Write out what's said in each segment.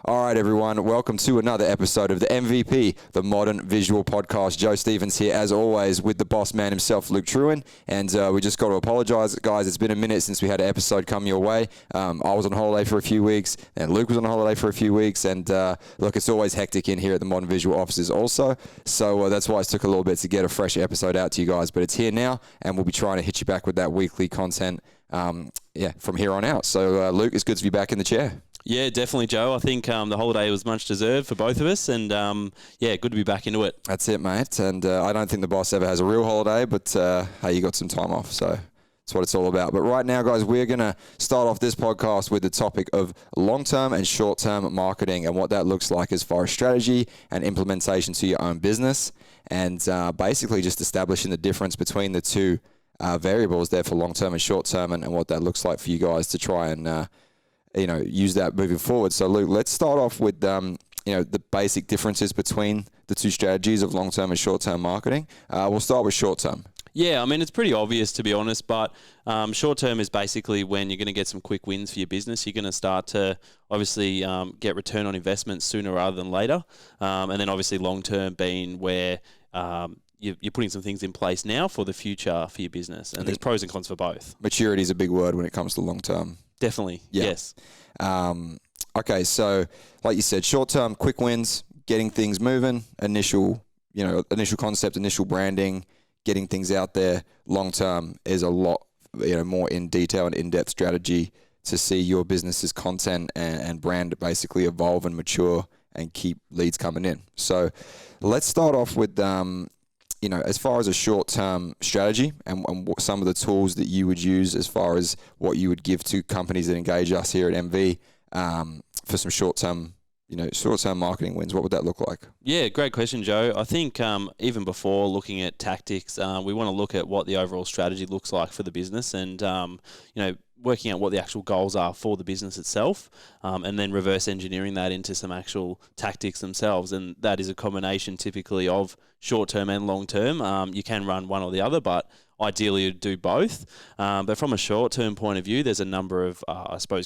All right, everyone. Welcome to another episode of the MVP, the Modern Visual Podcast. Joe Stevens here, as always, with the boss man himself, Luke Truin. And we just got to apologize, guys. It's been a minute since we had an episode come your way. I was on holiday for a few weeks, and Luke was on holiday for a few weeks. And look, it's always hectic in here at the Modern Visual offices also. So that's why it took a little bit to get a fresh episode out to you guys. But it's here now, and we'll be trying to hit you back with that weekly content from here on out. So, Luke, it's good to be back in the chair. Yeah, definitely, Joe. I think the holiday was much deserved for both of us, and good to be back into it. That's it, mate. And I don't think the boss ever has a real holiday, but hey, you got some time off, so that's what it's all about. But right now, guys, we're going to start off this podcast with the topic of long-term and short-term marketing and what that looks like as far as strategy and implementation to your own business, and basically just establishing the difference between the two variables there for long-term and short-term, and what that looks like for you guys to try and use that moving forward. So, Luke, let's start off with, the basic differences between the two strategies of long-term and short-term marketing. We'll start with short-term. Yeah, I mean, it's pretty obvious, to be honest, but short-term is basically when you're going to get some quick wins for your business. You're going to start to obviously get return on investment sooner rather than later. And then obviously long-term being where you're putting some things in place now for the future for your business. And there's pros and cons for both. Maturity is a big word when it comes to long-term. Definitely, yeah. Yes. Okay, so like you said, short-term, quick wins, getting things moving, initial concept, initial branding, getting things out there. Long-term is a lot, more in detail and in-depth strategy to see your business's content and brand basically evolve and mature and keep leads coming in. So let's start off with as far as a short-term strategy and what some of the tools that you would use as far as what you would give to companies that engage us here at MV for some short-term marketing wins, what would that look like? Yeah, great question, Joe. I think even before looking at tactics, we want to look at what the overall strategy looks like for the business and, working out what the actual goals are for the business itself, and then reverse engineering that into some actual tactics themselves. And that is a combination typically of short-term and long-term. You can run one or the other, but ideally you'd do both. But from a short-term point of view, there's a number of,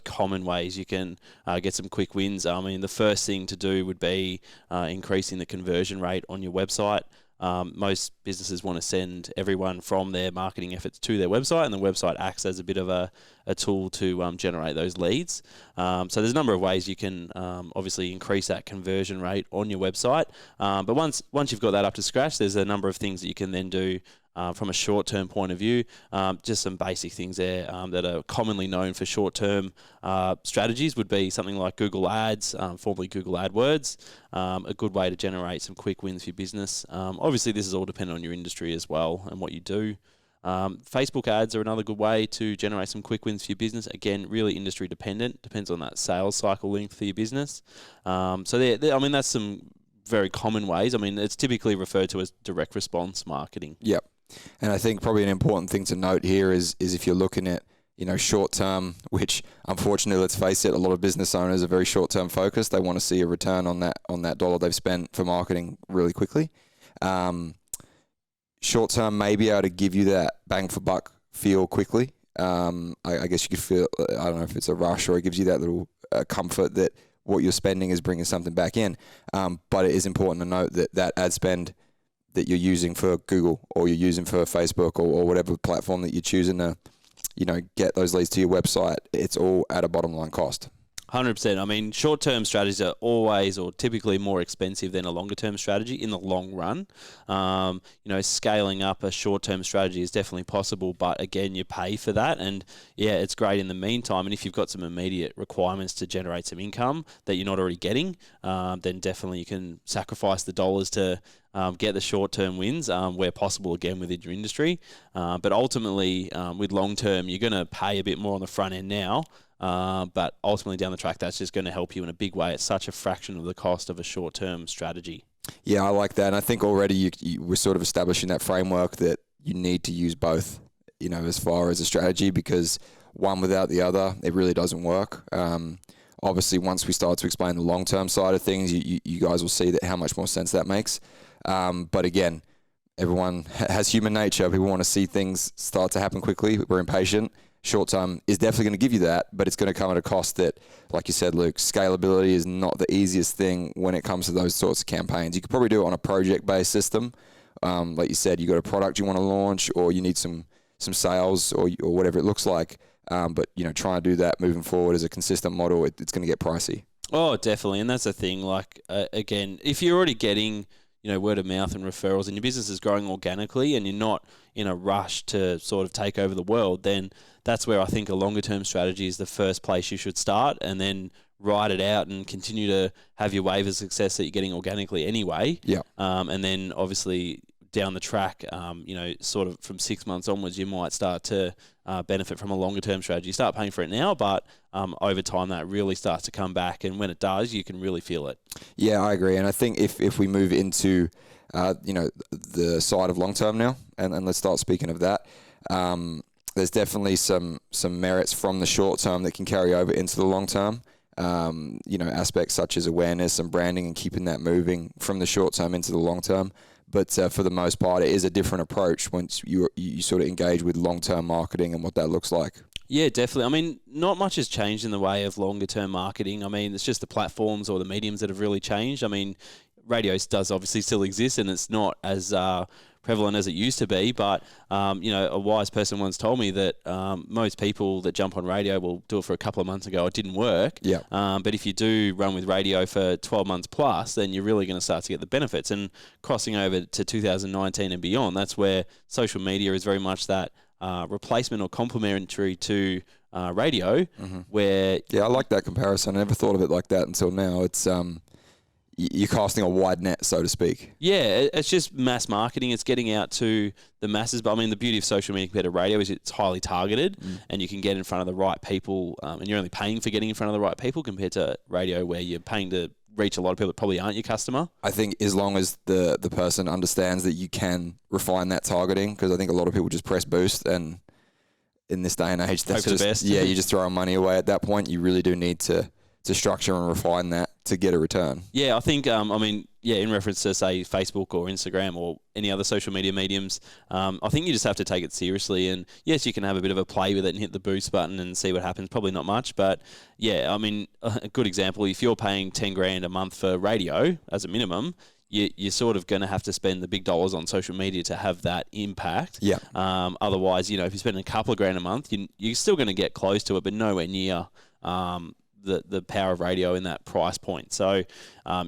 common ways you can get some quick wins. I mean, the first thing to do would be increasing the conversion rate on your website. Most businesses want to send everyone from their marketing efforts to their website, and the website acts as a bit of a tool to generate those leads. So there's a number of ways you can obviously increase that conversion rate on your website. But once you've got that up to scratch, there's a number of things that you can then do from a short-term point of view. Just some basic things there that are commonly known for short-term strategies would be something like Google Ads, formerly Google AdWords, a good way to generate some quick wins for your business. Obviously, this is all dependent on your industry as well and what you do. Facebook ads are another good way to generate some quick wins for your business. Again, really industry dependent, depends on that sales cycle length for your business. That's some very common ways. I mean, it's typically referred to as direct response marketing. Yep. And I think probably an important thing to note here is if you're looking at, short term, which unfortunately, let's face it, a lot of business owners are very short term focused. They want to see a return on that dollar they've spent for marketing really quickly. Short term may be able to give you that bang for buck feel quickly. I guess you could feel, I don't know if it's a rush or it gives you that little comfort that what you're spending is bringing something back in. But it is important to note that ad spend that you're using for Google or you're using for Facebook or whatever platform that you're choosing to, get those leads to your website, it's all at a bottom line cost. 100%. I mean, short-term strategies are always or typically more expensive than a longer-term strategy in the long run. Scaling up a short-term strategy is definitely possible, but again, you pay for that. And yeah, it's great in the meantime. And if you've got some immediate requirements to generate some income that you're not already getting, then definitely you can sacrifice the dollars to get the short-term wins where possible, again, within your industry. But ultimately, with long-term, you're going to pay a bit more on the front end now. But ultimately down the track, that's just going to help you in a big way. It's such a fraction of the cost of a short-term strategy. Yeah, I like that. And I think already we're sort of establishing that framework that you need to use both, as far as a strategy, because one without the other, it really doesn't work. Obviously, once we start to explain the long-term side of things, you guys will see that how much more sense that makes. But again, everyone has human nature. People want to see things start to happen quickly. We're impatient. short term is definitely going to give you that, but it's going to come at a cost that, like you said, Luke, scalability is not the easiest thing when it comes to those sorts of campaigns. You could probably do it on a project-based system. Like you said, you got a product you want to launch, or you need some sales, or whatever it looks like. But trying to do that moving forward as a consistent model, it's going to get pricey. Oh, definitely, and that's the thing. Like again, if you're already getting word of mouth and referrals, and your business is growing organically, and you're not in a rush to sort of take over the world, then that's where I think a longer term strategy is the first place you should start, and then ride it out and continue to have your wave of success that you're getting organically anyway. Yeah. And then obviously down the track, sort of from 6 months onwards, you might start to benefit from a longer term strategy. You start paying for it now, but over time that really starts to come back, and when it does, you can really feel it. Yeah, I agree. And I think if we move into the side of long term now, and let's start speaking of that, there's definitely some merits from the short term that can carry over into the long term. Aspects such as awareness and branding and keeping that moving from the short term into the long term. But for the most part, it is a different approach once you sort of engage with long-term marketing and what that looks like. Yeah, definitely. I mean, not much has changed in the way of longer-term marketing. I mean, it's just the platforms or the mediums that have really changed. I mean, radio does obviously still exist, and it's not as prevalent as it used to be. But, a wise person once told me that most people that jump on radio will do it for a couple of months ago. It didn't work. Yeah. But if you do run with radio for 12 months plus, then you're really going to start to get the benefits. And crossing over to 2019 and beyond, that's where social media is very much that replacement or complementary to radio, where... Yeah, I like that comparison. I never thought of it like that until now. It's... you're casting a wide net, so to speak. Yeah, it's just mass marketing. It's getting out to the masses. But I mean, the beauty of social media compared to radio is it's highly targeted, and you can get in front of the right people, and you're only paying for getting in front of the right people compared to radio, where you're paying to reach a lot of people that probably aren't your customer. I think as long as the person understands that you can refine that targeting, because I think a lot of people just press boost, and in this day and age, that's Hope for just the best. Yeah, you're just throwing money away at that point. You really do need to structure and refine that to get a return. Yeah, I think, in reference to, say, Facebook or Instagram or any other social media mediums, I think you just have to take it seriously. And, yes, you can have a bit of a play with it and hit the boost button and see what happens. Probably not much. But, yeah, I mean, a good example, if you're paying $10,000 a month for radio as a minimum, you're sort of going to have to spend the big dollars on social media to have that impact. Yeah. Otherwise, if you're spending a couple of grand a month, you're still going to get close to it, but nowhere near the power of radio in that price point. So,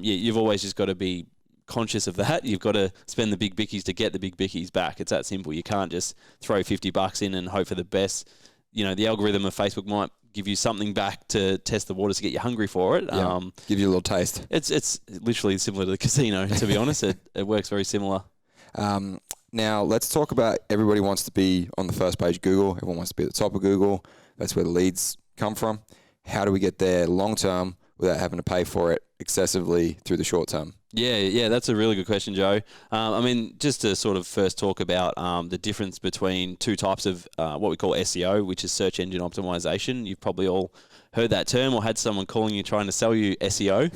you've always just got to be conscious of that. You've got to spend the big bickies to get the big bickies back. It's that simple. You can't just throw $50 in and hope for the best. The algorithm of Facebook might give you something back to test the waters to get you hungry for it. Yeah. Give you a little taste. It's literally similar to the casino, to be honest. It works very similar. Now, let's talk about everybody wants to be on the first page of Google. Everyone wants to be at the top of Google. That's where the leads come from. How do we get there long term without having to pay for it excessively through the short term? Yeah, that's a really good question, Joe. Just to sort of first talk about the difference between two types of what we call SEO, which is search engine optimization. You've probably all heard that term or had someone calling you trying to sell you SEO.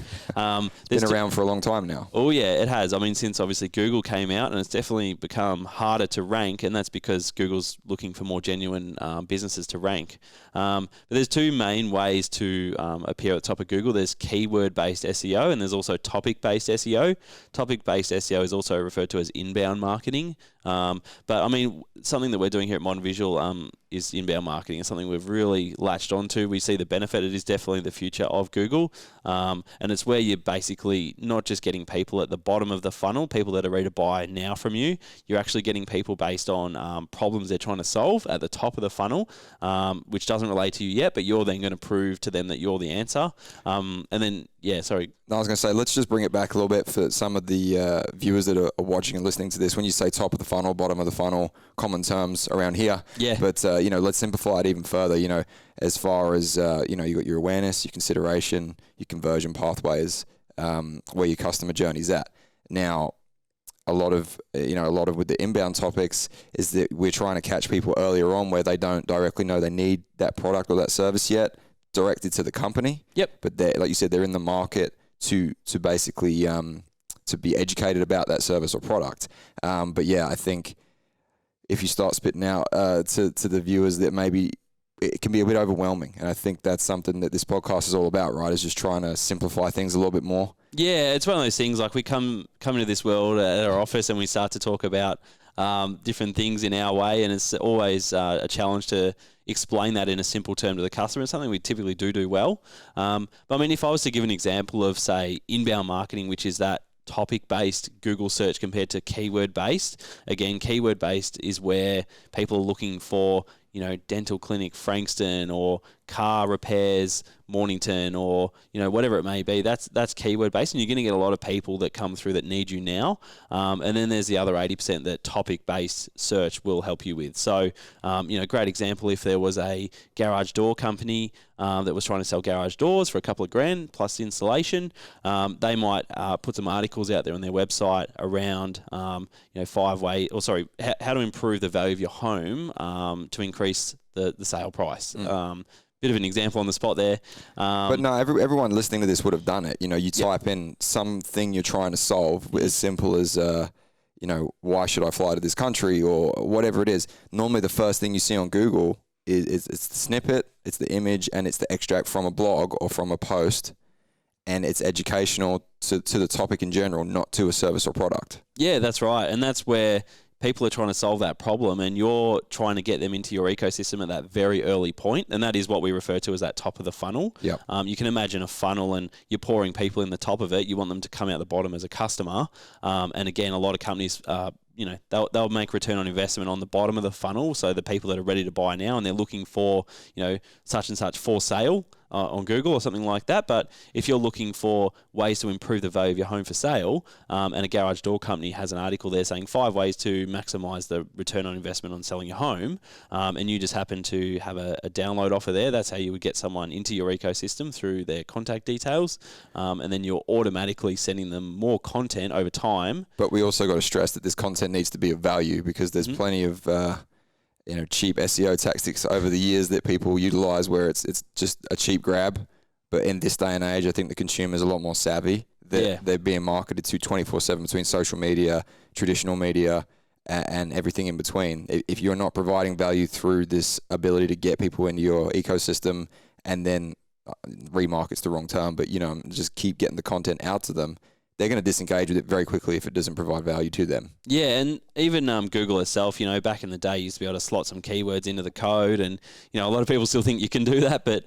Been around for a long time now. Oh, yeah, it has. I mean, since obviously Google came out, and it's definitely become harder to rank, and that's because Google's looking for more genuine businesses to rank. But there's two main ways to appear at the top of Google. There's keyword-based SEO, and there's also topic-based SEO. Topic-based SEO is also referred to as inbound marketing. But I mean, something that we're doing here at Modern Visual is inbound marketing. It's something we've really latched onto. We see the benefit. It is definitely the future of Google. And it's where you're basically not just getting people at the bottom of the funnel, people that are ready to buy now from you. You're actually getting people based on problems they're trying to solve at the top of the funnel, which doesn't relate to you yet, but you're then going to prove to them that you're the answer. And then, yeah, sorry. No, I was going to say, let's just bring it back a little bit for some of the viewers that are watching and listening to this. When you say top of the funnel, bottom of the funnel, common terms around here. Yeah. But, let's simplify it even further, as far as, you got your awareness, your consideration, your conversion pathways, where your customer journey's at. Now, a lot of with the inbound topics is that we're trying to catch people earlier on where they don't directly know they need that product or that service yet, directed to the company. Yep. But they're, like you said, they're in the market to basically to be educated about that service or product. But yeah, I think if you start spitting out to the viewers that maybe it can be a bit overwhelming. And I think that's something that this podcast is all about, right? Is just trying to simplify things a little bit more. Yeah, it's one of those things, like we come into this world at our office and we start to talk about different things in our way, and it's always a challenge to explain that in a simple term to the customer. It's something we typically do well. But I mean, if I was to give an example of, say, inbound marketing, which is that topic-based Google search compared to keyword-based. Again, keyword-based is where people are looking for, dental clinic Frankston, or car repairs Mornington, or whatever it may be. That's keyword based, and you're going to get a lot of people that come through that need you now. And then there's the other 80% that topic based search will help you with. So, great example, if there was a garage door company that was trying to sell garage doors for a couple of grand plus installation, they might put some articles out there on their website around how to improve the value of your home to increase the sale price. Bit of an example on the spot there. But no, everyone listening to this would have done it. You type in something you're trying to solve, as simple as, why should I fly to this country, or whatever it is. Normally the first thing you see on Google is it's the snippet, it's the image, and it's the extract from a blog or from a post. And it's educational to the topic in general, not to a service or product. Yeah, that's right. And that's where people are trying to solve that problem, and you're trying to get them into your ecosystem at that very early point, and that is what we refer to as that top of the funnel. Yep. You can imagine a funnel, and you're pouring people in the top of it. You want them to come out the bottom as a customer. And again, a lot of companies, they'll make return on investment on the bottom of the funnel, so the people that are ready to buy now, and they're looking for, such and such for sale on Google or something like that. But if you're looking for ways to improve the value of your home for sale, and a garage door company has an article there saying 5 ways to maximize the return on investment on selling your home, and you just happen to have a download offer there, that's how you would get someone into your ecosystem through their contact details, and then you're automatically sending them more content over time. But we also got to stress that this content needs to be of value, because there's plenty of cheap SEO tactics over the years that people utilize where it's just a cheap grab. But in this day and age, I think the consumer is a lot more savvy. They're being marketed to 24/7 between social media, traditional media, and everything in between. If you're not providing value through this ability to get people into your ecosystem, and then remarket's the wrong term, but just keep getting the content out to them, they're going to disengage with it very quickly if it doesn't provide value to them. Yeah, and even Google itself, back in the day, you used to be able to slot some keywords into the code, and a lot of people still think you can do that, but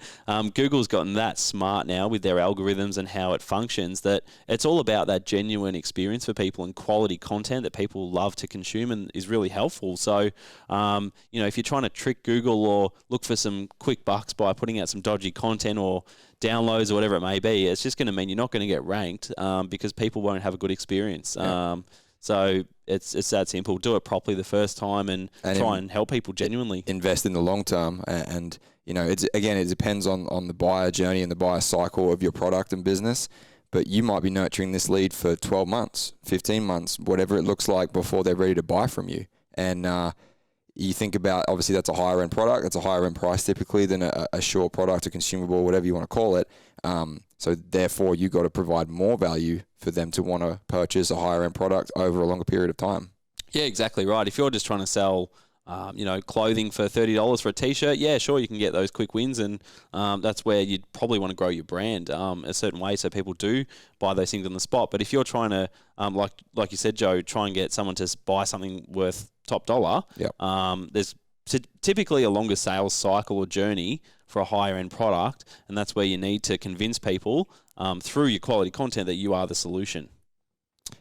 Google's gotten that smart now with their algorithms and how it functions, that it's all about that genuine experience for people and quality content that people love to consume and is really helpful. So, if you're trying to trick Google or look for some quick bucks by putting out some dodgy content or downloads or whatever it may be, it's just going to mean you're not going to get ranked because people won't have a good experience. Yeah. So it's that simple. Do it properly the first time and try and help people genuinely. Invest in the long term, and it depends on the buyer journey and the buyer cycle of your product and business. But you might be nurturing this lead for 12 months, 15 months, whatever it looks like, before they're ready to buy from you. And you think about, obviously that's a higher end product, that's a higher end price typically than a short product, a consumable, whatever you want to call it. So therefore you got to provide more value for them to want to purchase a higher end product over a longer period of time. Yeah, exactly right. If you're just trying to sell, clothing for $30 for a t-shirt, yeah, sure, you can get those quick wins, and that's where you'd probably want to grow your brand a certain way so people do buy those things on the spot. But if you're trying to, like you said, Joe, try and get someone to buy something worth top dollar, yep. There's typically a longer sales cycle or journey for a higher end product, and that's where you need to convince people through your quality content that you are the solution.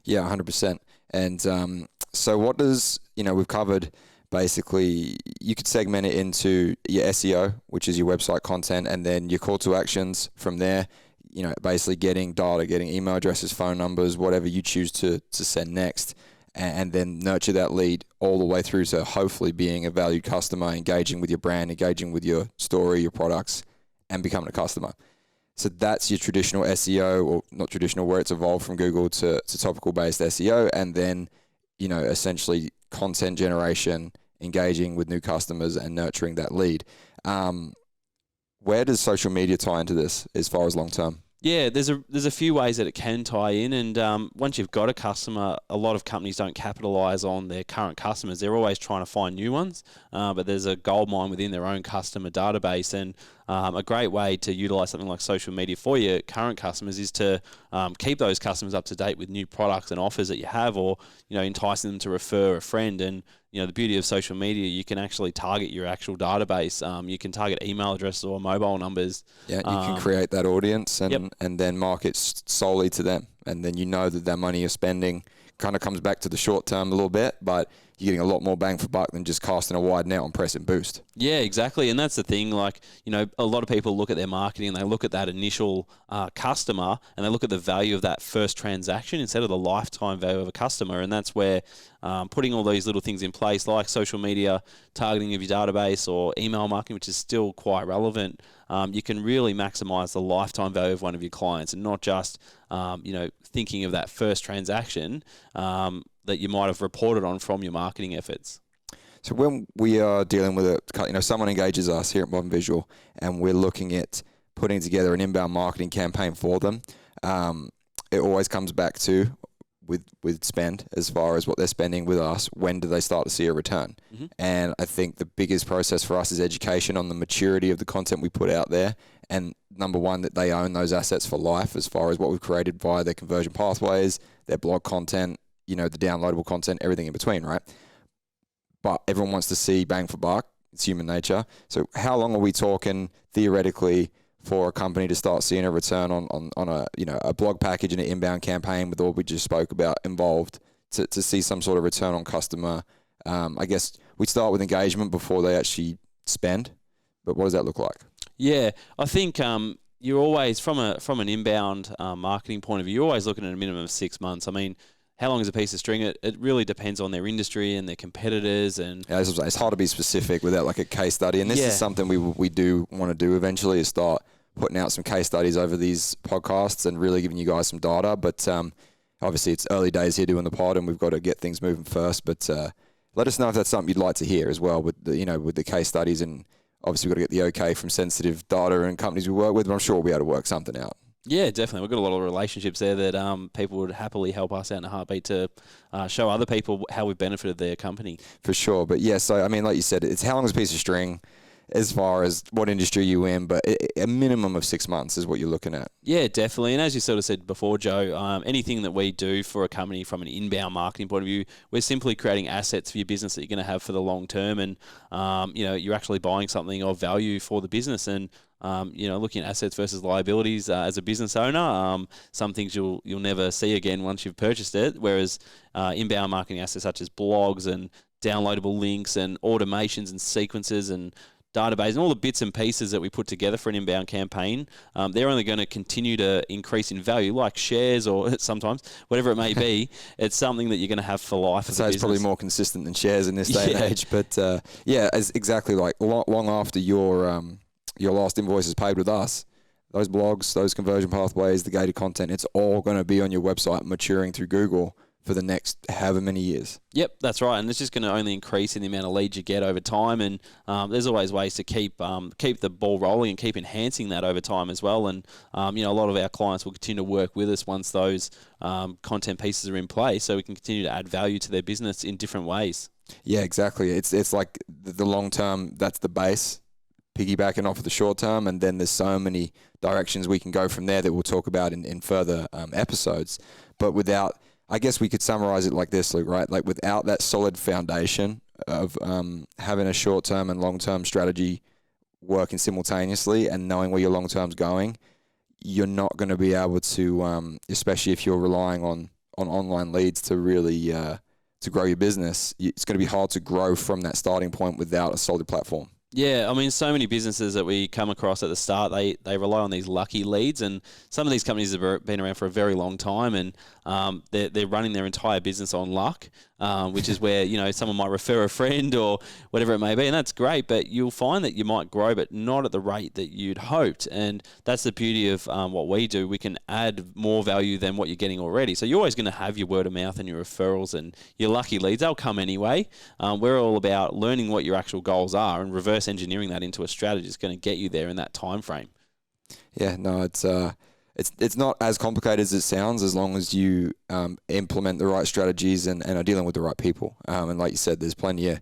Yeah, 100%. And so what does, we've covered basically, you could segment it into your SEO, which is your website content, and then your call to actions from there, basically getting data, getting email addresses, phone numbers, whatever you choose to send next, and then nurture that lead all the way through to hopefully being a valued customer, engaging with your brand, engaging with your story, your products, and becoming a customer. So that's your traditional SEO, or not traditional, where it's evolved from Google to topical-based SEO, and then, essentially content generation, engaging with new customers, and nurturing that lead. Where does social media tie into this as far as long-term? Yeah, there's a few ways that it can tie in, and once you've got a customer, a lot of companies don't capitalize on their current customers. They're always trying to find new ones, but there's a gold mine within their own customer database, and a great way to utilize something like social media for your current customers is to keep those customers up to date with new products and offers that you have, or enticing them to refer a friend. And the beauty of social media, you can actually target your actual database. You can target email addresses or mobile numbers. Yeah, you can create that audience and Yep. and then market solely to them, and then that money you're spending kind of comes back to the short term a little bit, but you're getting a lot more bang for buck than just casting a wide net on press and boost. Yeah, exactly. And that's the thing. Like, a lot of people look at their marketing and they look at that initial customer and they look at the value of that first transaction instead of the lifetime value of a customer. And that's where putting all these little things in place, like social media, targeting of your database, or email marketing, which is still quite relevant, you can really maximize the lifetime value of one of your clients, and not just, thinking of that first transaction that you might have reported on from your marketing efforts. So when we are dealing with someone engages us here at Modern Visual, and we're looking at putting together an inbound marketing campaign for them, it always comes back to with spend, as far as what they're spending with us. When do they start to see a return? Mm-hmm. And I think the biggest process for us is education on the maturity of the content we put out there, and number one, that they own those assets for life, as far as what we've created via their conversion pathways, their blog content, the downloadable content, everything in between, right? But everyone wants to see bang for buck. It's human nature. So how long are we talking theoretically for a company to start seeing a return on a blog package and an inbound campaign with all we just spoke about involved, to see some sort of return on customer? I guess we start with engagement before they actually spend, but what does that look like? Yeah, I think you're always, from an inbound marketing point of view, you're always looking at a minimum of 6 months. I mean, how long is a piece of string? It really depends on their industry and their competitors. And yeah, it's hard to be specific without like a case study. And this is something we do want to do eventually, is start putting out some case studies over these podcasts and really giving you guys some data. But obviously it's early days here doing the pod, and we've got to get things moving first. But let us know if that's something you'd like to hear as well, with the case studies. And obviously we've got to get the okay from sensitive data and companies we work with, but I'm sure we'll be able to work something out. Yeah, definitely. We've got a lot of relationships there that people would happily help us out in a heartbeat to show other people how we've benefited their company. For sure. But yeah, so I mean, like you said, it's how long is a piece of string as far as what industry you're in, but a minimum of 6 months is what you're looking at. Yeah, definitely. And as you sort of said before, Joe, anything that we do for a company from an inbound marketing point of view, we're simply creating assets for your business that you're going to have for the long term. And, you're actually buying something of value for the business. And looking at assets versus liabilities as a business owner, some things you'll never see again once you've purchased it. Whereas inbound marketing assets such as blogs and downloadable links and automations and sequences and database and all the bits and pieces that we put together for an inbound campaign, they're only going to continue to increase in value, like shares or sometimes whatever it may be. It's something that you're going to have for life. So it's probably more consistent than shares in this day and age. But as exactly like long after your last invoice is paid with us, those blogs, those conversion pathways, the gated content, it's all going to be on your website maturing through Google for the next however many years. Yep, that's right, and it's just going to only increase in the amount of leads you get over time. And there's always ways to keep the ball rolling and keep enhancing that over time as well. And a lot of our clients will continue to work with us once those content pieces are in place, so we can continue to add value to their business in different ways. Yeah, exactly. It's like the long term. That's the base, piggybacking off of the short term, and then there's so many directions we can go from there that we'll talk about in further episodes. But without, I guess we could summarize it like this, Luke, right? Like without that solid foundation of having a short-term and long-term strategy working simultaneously and knowing where your long-term's going, you're not going to be able to, especially if you're relying on online leads to really to grow your business, it's going to be hard to grow from that starting point without a solid platform. Yeah, I mean, so many businesses that we come across at the start, they rely on these lucky leads, and some of these companies have been around for a very long time, and they're running their entire business on luck, which is where someone might refer a friend or whatever it may be, and that's great. But you'll find that you might grow, but not at the rate that you'd hoped, and that's the beauty of what we do. We can add more value than what you're getting already. So you're always going to have your word of mouth and your referrals and your lucky leads. They'll come anyway. We're all about learning what your actual goals are and reverse engineering that into a strategy that's going to get you there in that time frame. Yeah, no, it's it's not as complicated as it sounds, as long as you implement the right strategies and are dealing with the right people. And like you said, there's plenty of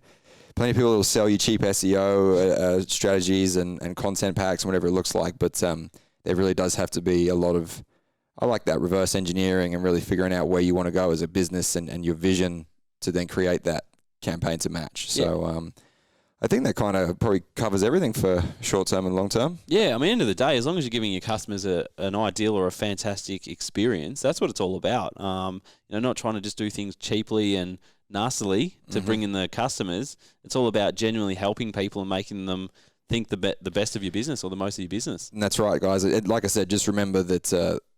people that will sell you cheap SEO strategies and content packs and whatever it looks like. But there really does have to be a lot of, I like that, reverse engineering and really figuring out where you want to go as a business and your vision to then create that campaign to match. So I think that kind of probably covers everything for short term and long term. Yeah, I mean, end of the day, as long as you're giving your customers an ideal or a fantastic experience, that's what it's all about. Not trying to just do things cheaply and nastily to bring in the customers. It's all about genuinely helping people and making them think the best of your business or the most of your business. And that's right, guys. Like I said, just remember that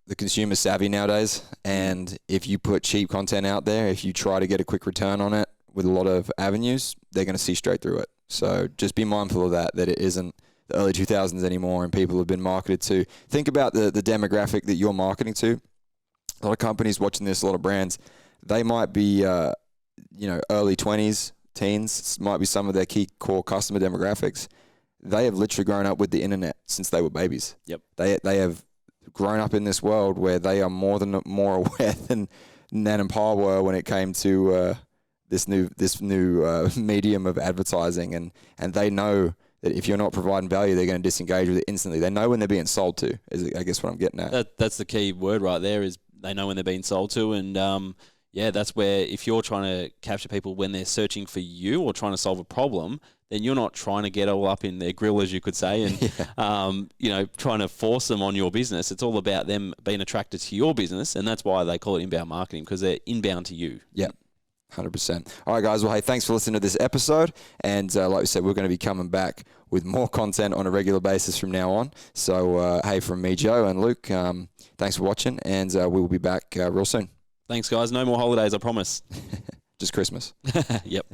the consumer's savvy nowadays, and if you put cheap content out there, if you try to get a quick return on it with a lot of avenues, they're going to see straight through it. So just be mindful of that it isn't the early 2000s anymore and people have been marketed to. Think about the demographic that you're marketing to. A lot of companies watching this, a lot of brands, they might be, early 20s, teens, might be some of their key core customer demographics. They have literally grown up with the internet since they were babies. Yep. They have grown up in this world where they are more aware than Nan and Pa were when it came to this new medium of advertising, and they know that if you're not providing value, they're going to disengage with it instantly. They know when they're being sold to, is I guess what I'm getting at. That's the key word right there, is they know when they're being sold to. And that's where if you're trying to capture people when they're searching for you or trying to solve a problem, then you're not trying to get all up in their grill, as you could say, and trying to force them on your business. It's all about them being attracted to your business, and that's why they call it inbound marketing, because they're inbound to you. Yeah. 100%. All right, guys. Well, hey, thanks for listening to this episode. And like we said, we're going to be coming back with more content on a regular basis from now on. So, hey, from me, Joe, and Luke, thanks for watching, and we will be back real soon. Thanks, guys. No more holidays, I promise. Just Christmas. Yep.